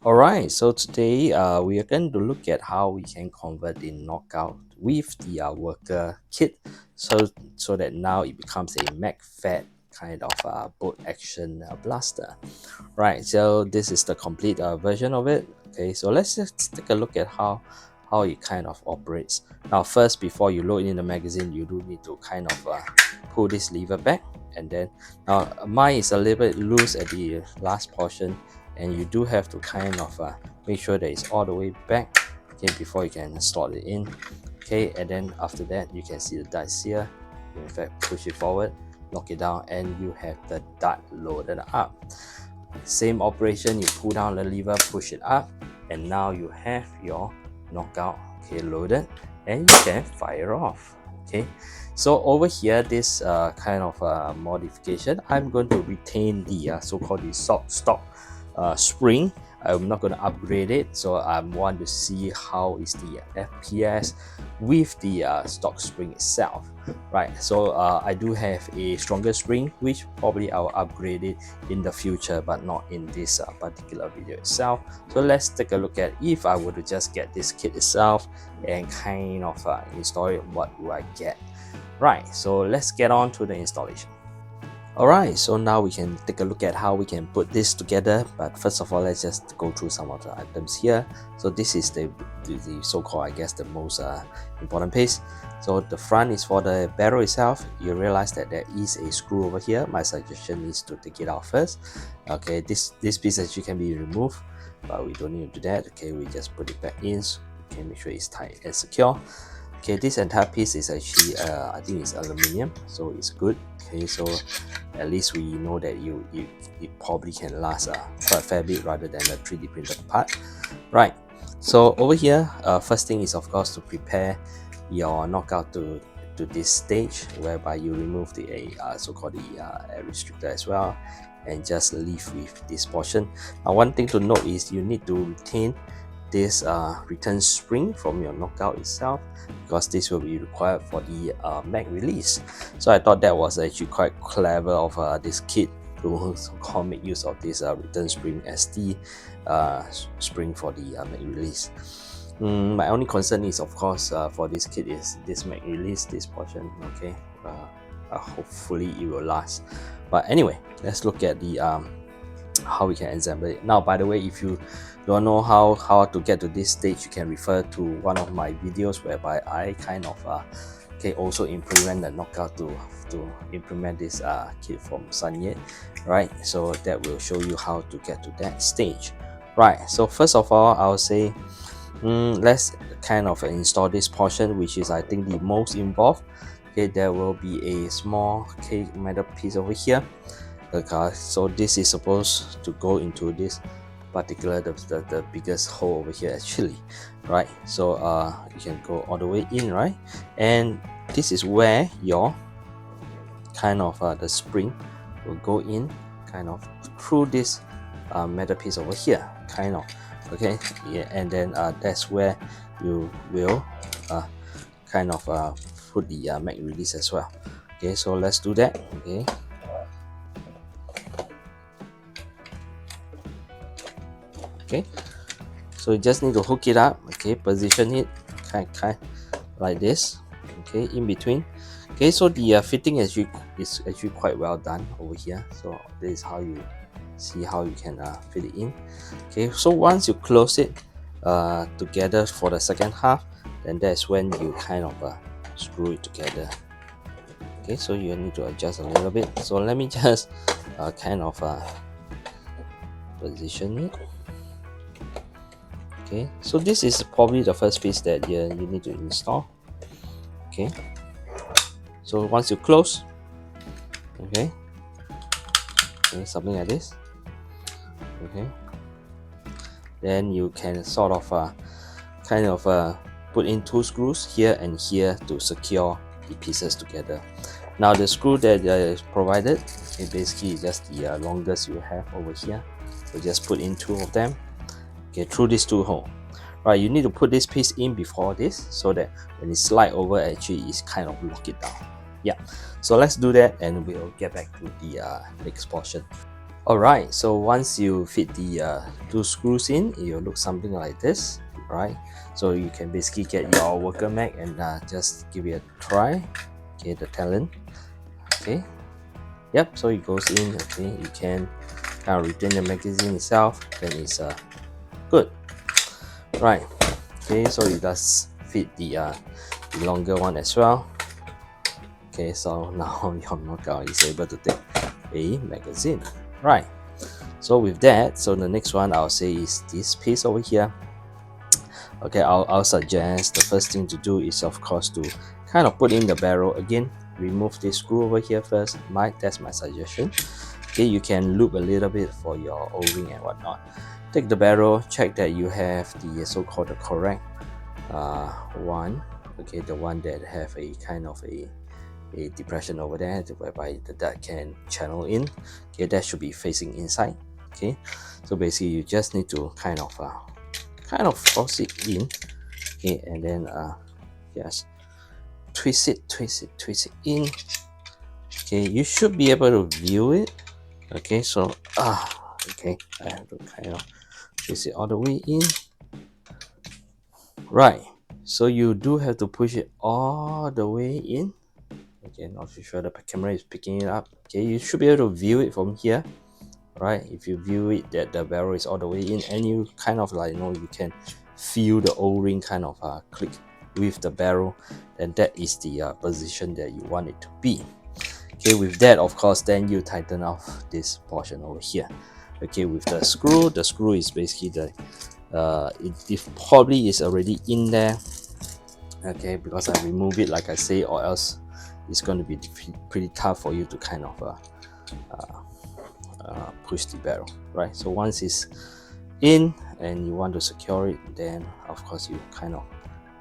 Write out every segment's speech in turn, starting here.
Alright, so today we are going to look at how we can convert the knockout with the worker kit so that now it becomes a mag-fed kind of bolt action blaster. Right, so this is the complete version of it. Okay, so let's just take a look at how it kind of operates. Now first, before you load in the magazine, you do need to kind of pull this lever back, and then now mine is a little bit loose at the last portion, and you do have to kind of make sure that it's all the way back, okay, before you can slot it in. Okay, and then after that you can see the darts here. You in fact push it forward, lock it down, and you have the dart loaded up. Same operation, you pull down the lever, push it up, and now you have your knockout, okay, loaded, and you can fire off. Okay, so over here, this kind of modification, I'm going to retain the so-called the stock spring. I'm not going to upgrade it, so I want to see how is the FPS with the stock spring itself. Right, so I do have a stronger spring, which probably I'll upgrade it in the future, but not in this particular video itself. So let's take a look at if I were to just get this kit itself and kind of install it, what do I get? Right, so let's get on to the installation. Alright, so now we can take a look at how we can put this together, but first of all, let's just go through some of the items here. So this is the so-called, I guess, the most important piece. So the front is for the barrel itself. You realize that there is a screw over here. My suggestion is to take it out first. Okay, this piece actually can be removed, but we don't need to do that. Okay, we just put it back in. Okay, make sure it's tight and secure. Okay, this entire piece is actually I think it's aluminium, so it's good. Okay, so at least we know that it probably can last quite a fair bit rather than a 3D printed part. Right, so over here, first thing is of course to prepare your knockout to this stage, whereby you remove the so-called the air restrictor as well, and just leave with this portion. Now one thing to note is you need to retain this return spring from your knockout itself, because this will be required for the mag release. So I thought that was actually quite clever of this kit to so-called make use of this return spring as the spring for the mag release. My only concern is of course for this kit is this mag release, this portion. Okay, hopefully it will last. But anyway, let's look at the how we can assemble it. Now, by the way, if you don't know how to get to this stage, you can refer to one of my videos whereby I kind of okay, also implement the knockout to implement this kit from Sanye, right? So that will show you how to get to that stage. Right, so first of all, I'll say let's kind of install this portion, which is I think the most involved. Okay, there will be a small metal piece over here. Okay, so this is supposed to go into this particular the biggest hole over here actually, right? So you can go all the way in, right? And this is where your kind of the spring will go in, kind of through this metal piece over here, kind of. Okay, yeah, and then that's where you will kind of put the mag release as well. Okay, so let's do that. Okay. Okay, so you just need to hook it up. Okay, position it kind like this. Okay, in between. Okay, so the fitting is actually quite well done over here. So this is how you see how you can fit it in. Okay, so once you close it together for the second half, then that's when you kind of screw it together. Okay, so you need to adjust a little bit. So let me just kind of position it. Okay, so this is probably the first piece that you need to install. Okay, so once you close, okay, something like this. Okay, then you can sort of kind of put in two screws here and here to secure the pieces together. Now the screw that is provided, it basically is just the longest you have over here. So just put in two of them. Okay, through these two holes. Right, you need to put this piece in before this, so that when it slide over, actually it's kind of lock it down. Yeah, so let's do that and we'll get back to the next portion. Alright, so once you fit the two screws in, it will look something like this, right? So you can basically get your worker mag and just give it a try. Okay, the talent. Okay, yep, so it goes in. Okay, you can kind of retain the magazine itself, then it's good. Right, okay, so it does fit the longer one as well. Okay, so now your knockout is able to take a magazine. Right, so with that, so the next one I'll say is this piece over here. Okay, I'll suggest the first thing to do is of course to kind of put in the barrel again. Remove this screw over here first. That's my suggestion. Okay, you can loop a little bit for your O-ring and whatnot. Take the barrel, check that you have the so-called the correct one. Okay, the one that have a kind of a depression over there whereby the dart can channel in. Okay, that should be facing inside. Okay, so basically you just need to kind of force it in. Okay, and then just twist it in. Okay, you should be able to view it. Okay, so okay, I have to kind of twist it all the way in. Right, so you do have to push it all the way in. Okay, not too sure the camera is picking it up. Okay, you should be able to view it from here. Right, if you view it that the barrel is all the way in, and you kind of like you can feel the O-ring kind of click with the barrel, then that is the position that you want it to be. Okay, with that of course then you tighten off this portion over here. Okay, with the screw is basically the it probably is already in there. Okay, because I remove it like I say, or else it's going to be pretty tough for you to kind of push the barrel, right? So once it's in and you want to secure it, then of course you kind of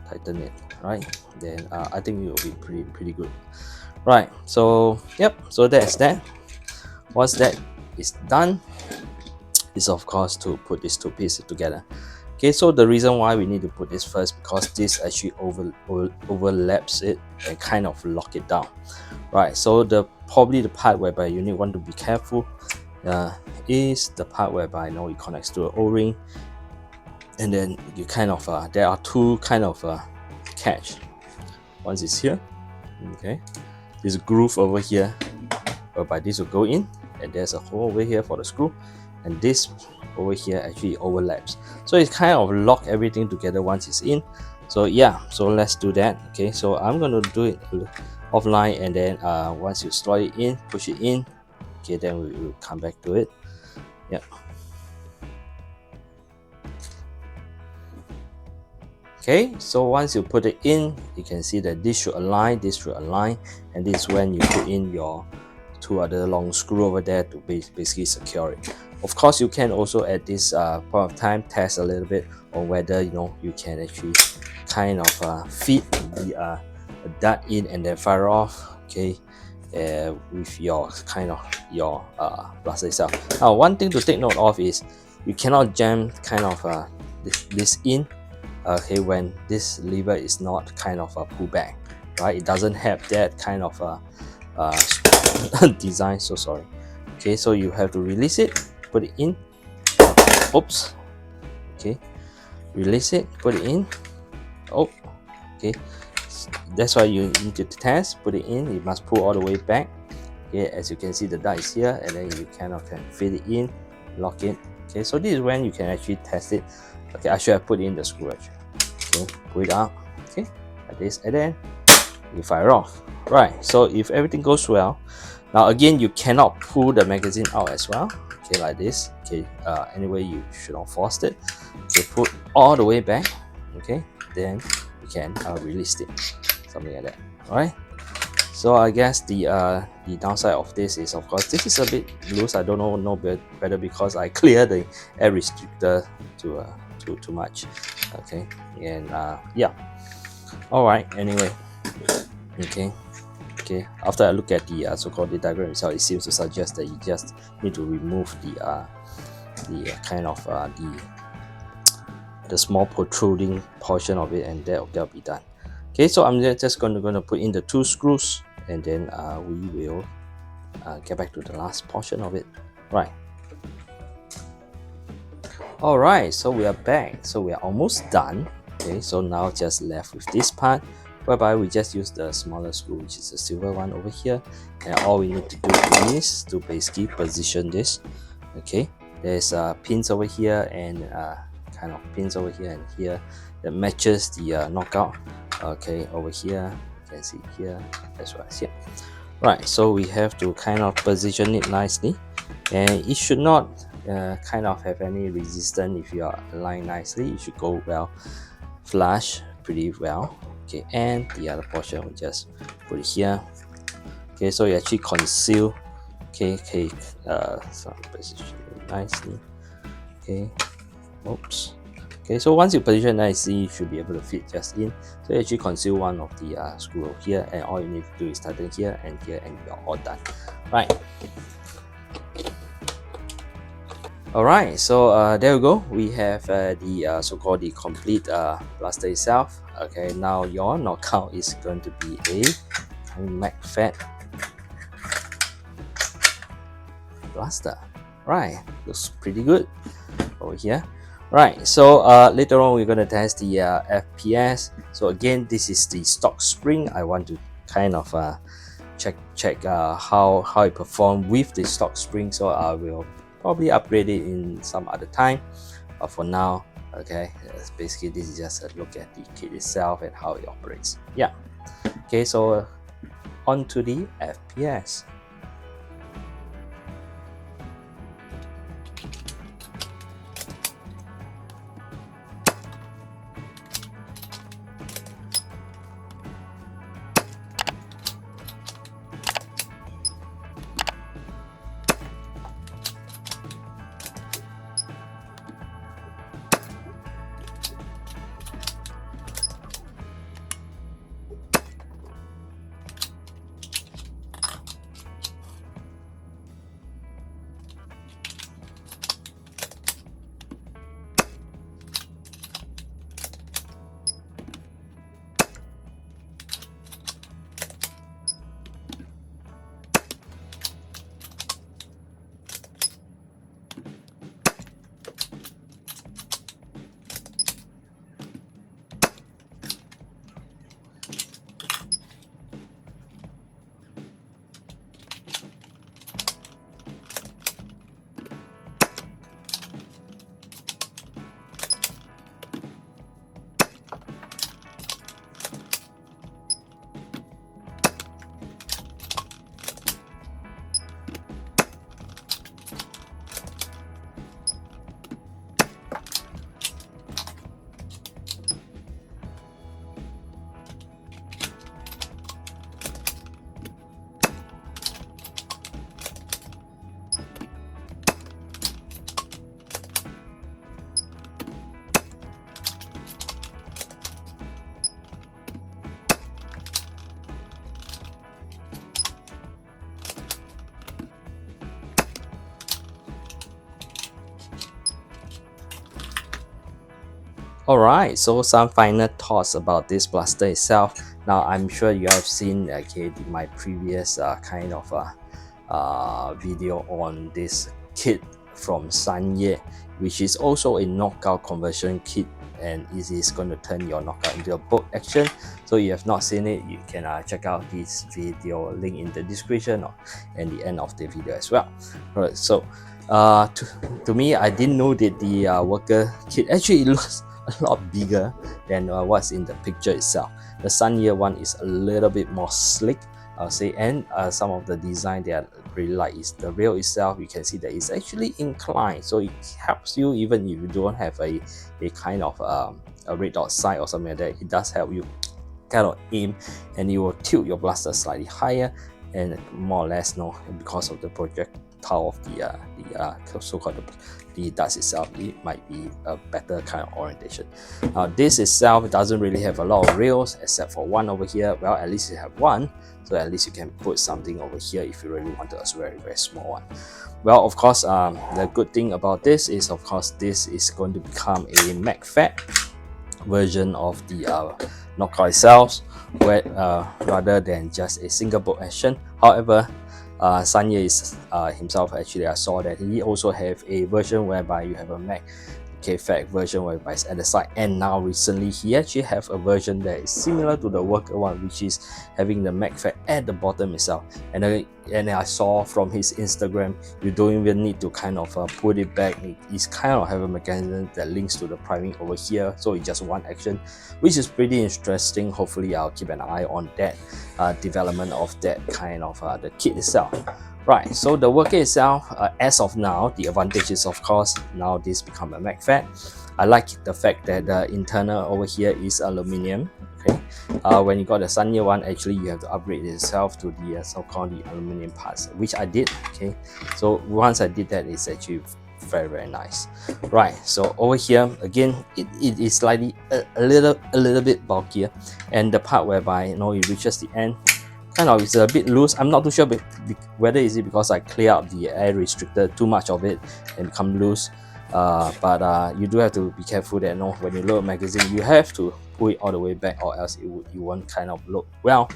tighten it, right? Then I think it will be pretty good, right? So yep, so that's that. Once that is done, is of course to put these two pieces together. Okay, so the reason why we need to put this first, because this actually overlaps it and kind of lock it down, right? So probably the part whereby you want to be careful is the part whereby it connects to an O-ring, and then you kind of there are two kind of catch. Once it's here, okay, this groove over here whereby this will go in, and there's a hole over here for the screw, and this over here actually overlaps, so it kind of lock everything together once it's in. So yeah, so let's do that. Okay, so I'm going to do it offline, and then once you slot it in, push it in. Okay, then we will come back to it. Yeah. Okay, so once you put it in, you can see that this should align, and this is when you put in your two other long screw over there to basically secure it. Of course, you can also at this point of time test a little bit on whether you can actually kind of feed the dart in and then fire off. Okay, with your kind of your blaster itself. Now, one thing to take note of is you cannot jam kind of this in. Okay, when this lever is not kind of pulled back, right? It doesn't have that kind of design. So sorry. Okay, so you have to release it, put it in. Oops. Okay, release it, put it in. Oh, okay. That's why you need to test. Put it in. You must pull all the way back. Okay, as you can see, the dart is here, and then you kind of can fit it in, lock it. Okay, so this is when you can actually test it. Okay, I should have put in the screw actually. Okay, pull it out. Okay, like this, and then you fire off. Right, so if everything goes well, now again you cannot pull the magazine out as well. Okay, like this. Okay, anyway, you should not force it. Okay, put all the way back. Okay, then you can release it, something like that. All right. So I guess the downside of this is, of course, this is a bit loose. I don't know better because I clear the air restrictor too much. Okay, and yeah. All right. Anyway, okay. After I look at the so-called the diagram itself, it seems to suggest that you just need to remove the kind of the small protruding portion of it, and that'll be done. Okay, so I'm just going to put in the two screws, and then we will get back to the last portion of it. Right, Alright, so we are back. So we are almost done. Okay, so now just left with this part, whereby we just use the smaller screw, which is the silver one over here, and all we need to do is to basically position this. Okay, there's pins over here and kind of pins over here and here that matches the knockout. Okay, over here you can see here as well as here. Right, so we have to kind of position it nicely, and it should not kind of have any resistance. If you are aligned nicely, it should go well flush pretty well. Okay, and the other portion we just put it here. Okay, so you actually conceal. Okay, so position it nicely. Okay, oops. Okay, so once you position nicely, you should be able to fit just in. So you actually conceal one of the screw here, and all you need to do is tighten here, and you're all done. Right. Alright, so there we go. We have the so-called the complete blaster itself. Okay, now your knockout is going to be a MagFed blaster. Right, looks pretty good over here. Right, so later on we're going to test the FPS. So again, this is the stock spring. I want to kind of check how it performs with the stock spring. So I will probably upgrade it in some other time, but for now, okay, basically this is just a look at the kit itself and how it operates. Yeah, okay, so on to the FPS. Alright, so some final thoughts about this blaster itself. Now I'm sure you have seen my previous kind of video on this kit from Sanye, which is also a knockout conversion kit, and it is going to turn your knockout into a bolt action. So if you have not seen it, you can check out this video, link in the description and the end of the video as well. Alright, so to me, I didn't know that the worker kit actually looks a lot bigger than what's in the picture itself. The Sanye one is a little bit more slick, I'll say, and some of the design that I really like is the rail itself. You can see that it's actually inclined, so it helps you even if you don't have a kind of a red dot sight or something like that. It does help you kind of aim, and you will tilt your blaster slightly higher, and more or less because of the projectile of the so-called the darts itself, it might be a better kind of orientation. This itself doesn't really have a lot of rails except for one over here. Well, at least you have one, so at least you can put something over here if you really want a very small one. Well, of course, the good thing about this is, of course, this is going to become a MagFed version of the knockout itself, where rather than just a single bolt action. However, Sanya is himself, actually I saw that he also have a version whereby you have a Mac fat version whereby it's at the side, and now recently he actually have a version that is similar to the worker one, which is having the Mac fat at the bottom itself. And I saw from his Instagram, you don't even need to kind of put it back. It's kind of have a mechanism that links to the priming over here, so it's just one action, which is pretty interesting. Hopefully I'll keep an eye on that development of that kind of the kit itself. Right, so the worker itself, as of now, the advantage is, of course, now this become a MagFat. I like the fact that the internal over here is aluminium. Okay, when you got the Sanya one, actually you have to upgrade itself to the so-called the aluminium parts, which I did. Okay, so once I did that, it's actually very nice. Right, so over here again, it is slightly a little bit bulkier, and the part whereby it reaches the end, kind of it's a bit loose. I'm not too sure whether is it because I clear up the air restrictor too much of it and become loose. But you do have to be careful that when you load a magazine, you have to pull it all the way back, or else you won't kind of load well.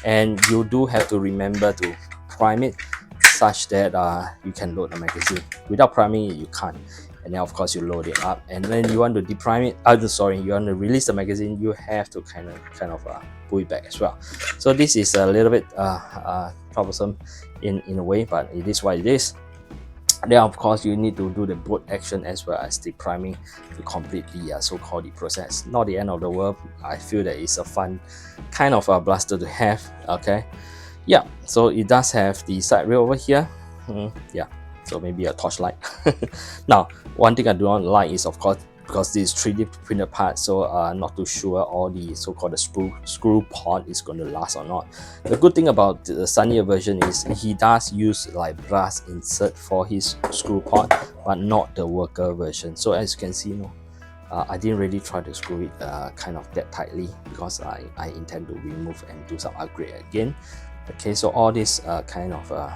And you do have to remember to prime it such that you can load the magazine. Without priming it, you can't. And then of course you load it up, and then you want to deprime it. You want to release the magazine, you have to kind of pull it back as well. So this is a little bit troublesome in a way, but it is what it is. Then of course you need to do the boot action as well as the priming to complete the so-called the process. Not the end of the world. I feel that it's a fun kind of a blaster to have. Okay, yeah, so it does have the side rail over here. Yeah, so maybe a torchlight. Now, one thing I do not like is, of course, because this 3D printed part, so not too sure all the so-called screw pod is going to last or not. The good thing about the Sanya version is he does use like brass insert for his screw pod, but not the worker version. So as you can see, I didn't really try to screw it kind of that tightly, because I intend to remove and do some upgrade again. Okay, so all this kind of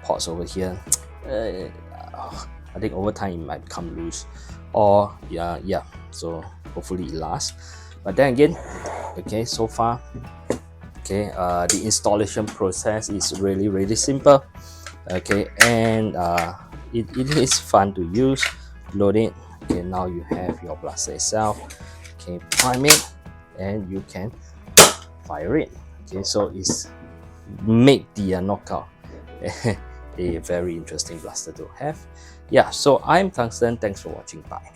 pods over here, I think over time it might become loose, or yeah, so hopefully it lasts. But then again, okay, so far, okay, the installation process is really simple. Okay, and it is fun to use. Load it. Okay, now you have your blaster itself. Okay, prime it, and you can fire it. Okay, so it's make the knockout a very interesting blaster to have. Yeah, so I'm Tungsten. Thanks for watching. Bye.